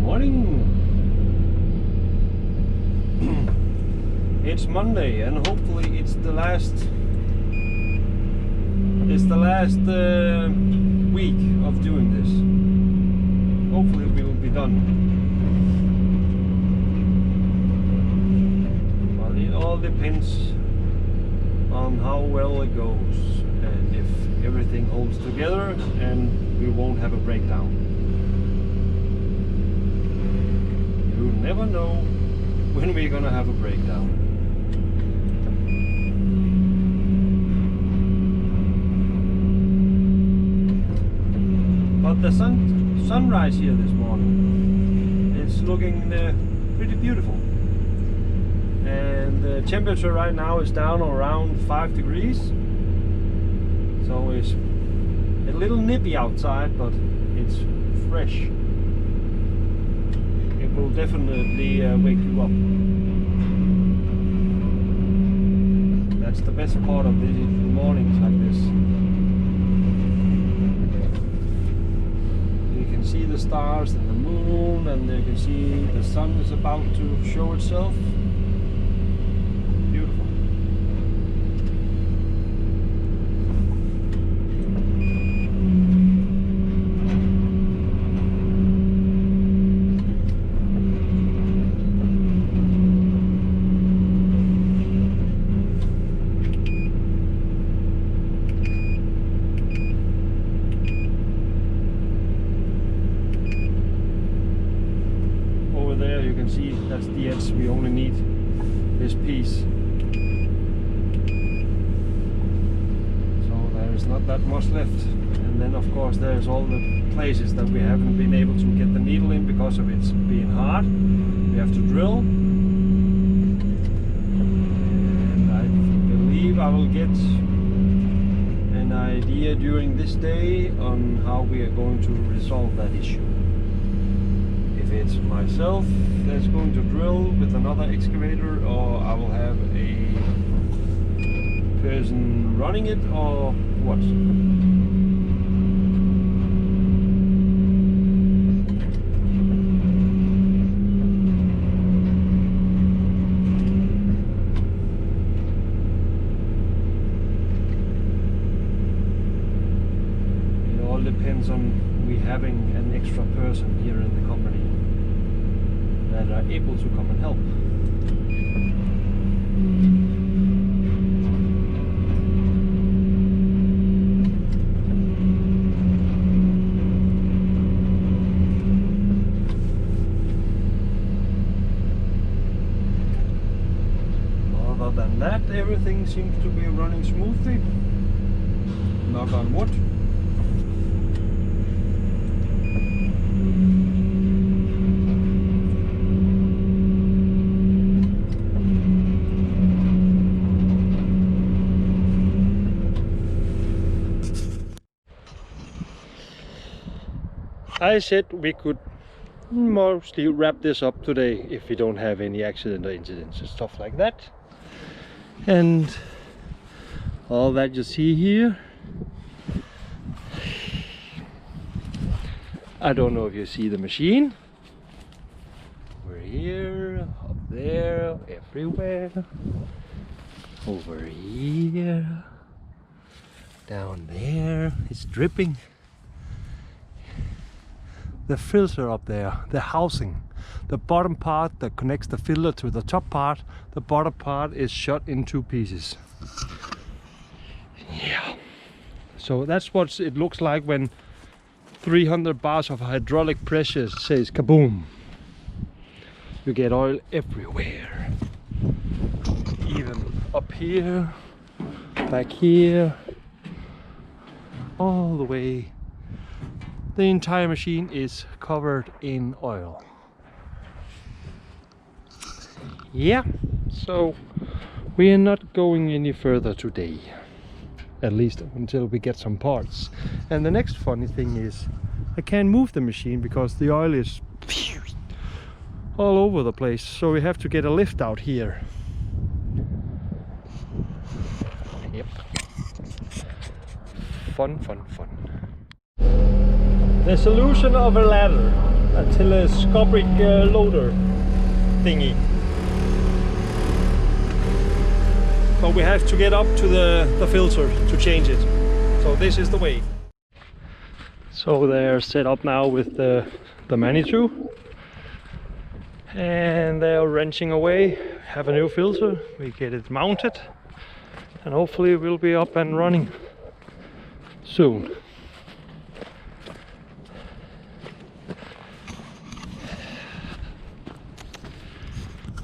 morning. It's Monday, and hopefully it's the last week of doing this. Hopefully we will be done. But it all depends on how well it goes and if everything holds together and we won't have a breakdown. You never know when we're gonna have a breakdown. But the sunrise here this morning, it's looking pretty beautiful. And the temperature right now is down around 5 degrees. So it's a little nippy outside, but it's fresh. It will definitely wake you up. That's the best part of the mornings like this. You can see the stars and the moon, and you can see the sun is about to show itself. Beautiful. There you can see that's the edge. We only need this piece, so there is not that much left. And then of course there's all the places that we haven't been able to get the needle in because of it's being hard. We have to drill, and I believe I will get an idea during this day on how we are going to resolve that issue. If it's myself that's going to drill with another excavator, or I will have a person running it, or what. It all depends on we having an extra person here in the company that are able to come and help. Other than that, everything seems to be running smoothly. Knock on wood. I said we could mostly wrap this up today if we don't have any accident or incidents and stuff like that. And all that you see here, I don't know if you see the machine. We're here, up there, everywhere, over here, down there. It's dripping. The filter up there, the housing, the bottom part that connects the filter to the top part, the bottom part is shot in 2 pieces. Yeah, so that's what it looks like when 300 bars of hydraulic pressure says kaboom. You get oil everywhere, even up here, back here, all the way. The entire machine is covered in oil. Yeah, so we are not going any further today, at least until we get some parts. And the next funny thing is I can't move the machine because the oil is all over the place, so we have to get a lift out here. Yep. Fun. The solution of a ladder a telescopic loader thingy. But we have to get up to the filter to change it. So this is the way. So they're set up now with the Manitou. And they are wrenching away, have a new filter, we get it mounted, and hopefully we'll be up and running soon.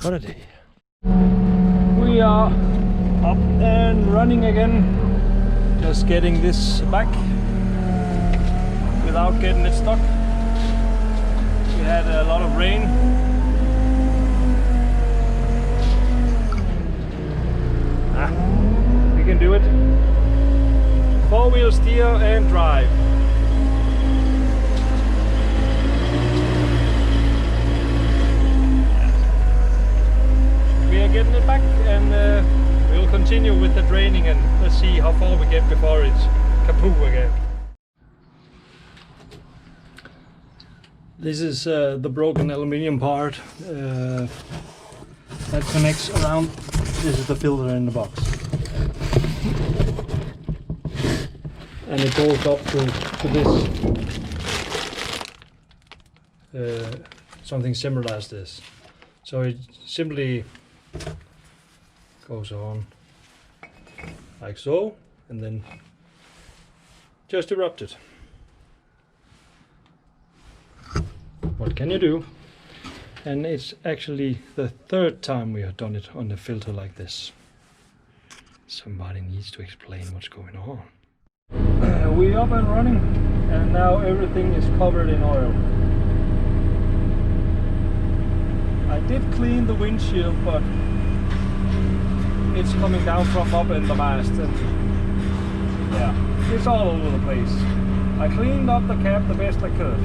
What a day. We are up and running again, just getting this back without getting it stuck. We had a lot of rain. We can do it. 4-wheel steer and drive. We are getting it back, and we'll continue with the draining, and let's see how far we get before it's kaput again. This is the broken aluminium part that connects around. This is the filter in the box, and it goes up to this, something similar as this. So it simply goes on like so, and then just erupt it. What can you do? And it's actually the 3rd time we have done it on a filter like this. Somebody needs to explain what's going on. We're up and running, and now everything is covered in oil. I did clean the windshield, but it's coming down from up in the mast, and yeah, it's all over the place. I cleaned up the cab the best I could.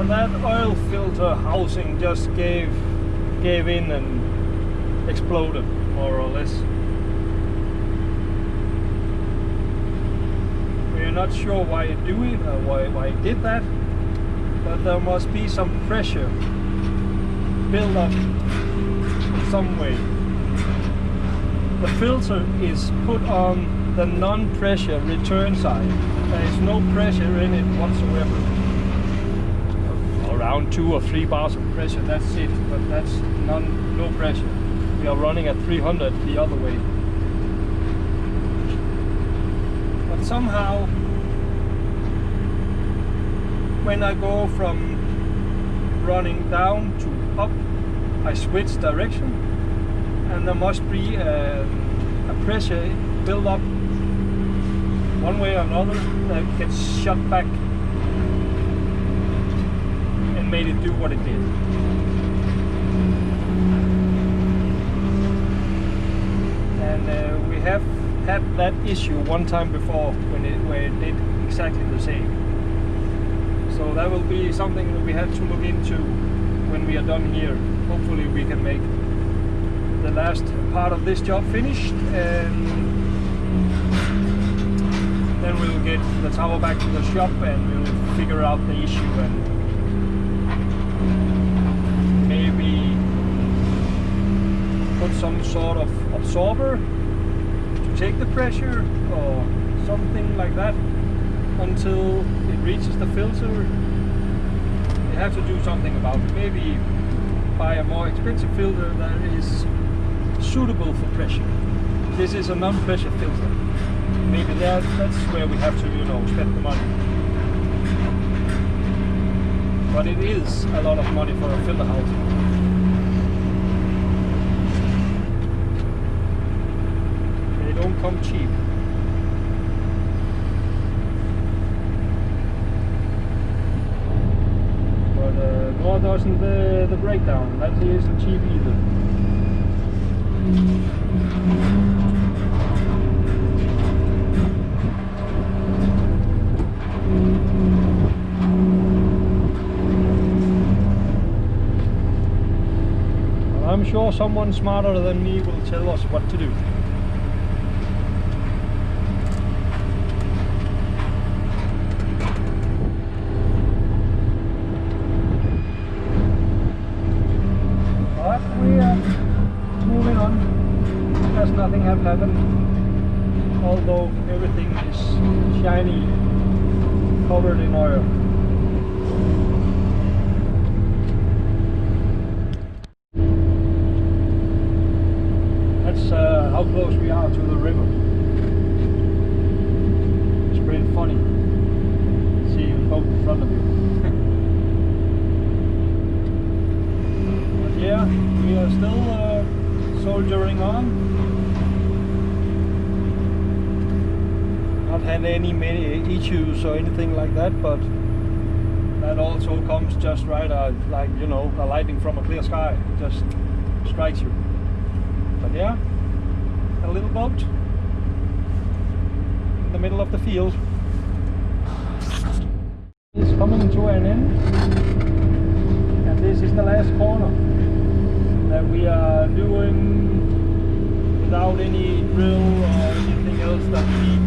That oil filter housing just gave in and exploded, more or less. We're not sure why it do it or why it did that, but there must be some pressure built up in some way. The filter is put on the non-pressure return side. There is no pressure in it whatsoever. Around 2 or 3 bars of pressure, that's it, but that's no pressure. We are running at 300 the other way. But somehow, when I go from running down to up, I switch direction, and there must be a pressure build up one way or another that gets shut back. Made it do what it did. And we have had that issue one time before where it did exactly the same. So that will be something that we have to look into when we are done here. Hopefully we can make the last part of this job finished, and then we'll get the tower back to the shop and we'll figure out the issue, and maybe put some sort of absorber to take the pressure or something like that until it reaches the filter. You have to do something about it. Maybe buy a more expensive filter that is suitable for pressure. This is a non-pressure filter. Maybe that's where we have to, spend the money. But it is a lot of money for a filter housing. They don't come cheap. Nor doesn't the breakdown. That isn't cheap either. I'm sure someone smarter than me will tell us what to do. But we are moving on as nothing has happened, although everything is shiny, covered in oil. That's how close we are to the river. It's pretty funny seeing a boat in front of you. But yeah, we are still soldiering on. Not had any issues or anything like that, but that also comes just right, like, you know, a lightning from a clear sky. It just strikes you. But yeah, a little boat in the middle of the field. It's coming to an end, and this is the last corner that we are doing without any drill or anything else that we need.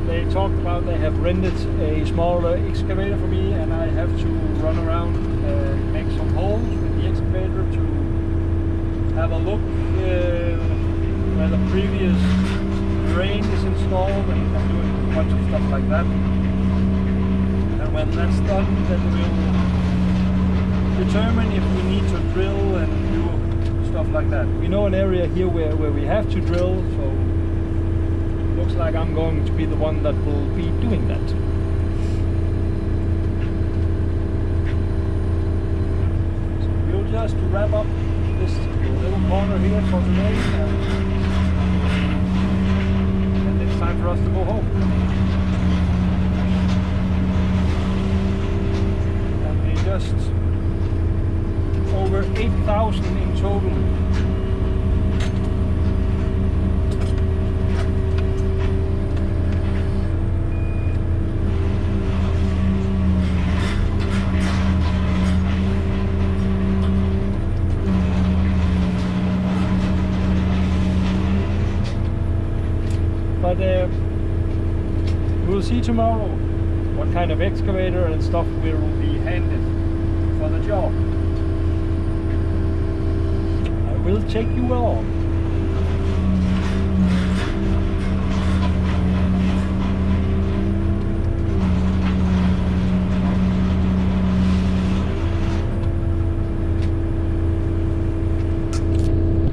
They talked about they have rented a small excavator for me, and I have to run around and make some holes with the excavator to have a look where the previous drain is installed, and I'm doing a bunch of stuff like that. And when that's done, then we'll determine if we need to drill and do stuff like that. We know an area here where we have to drill, so looks like I'm going to be the one that will be doing that. So we'll just wrap up this little corner here for today, and it's time for us to go home. And we just over 8,000 in total. But we'll see tomorrow what kind of excavator and stuff will be handed for the job. I will take you along.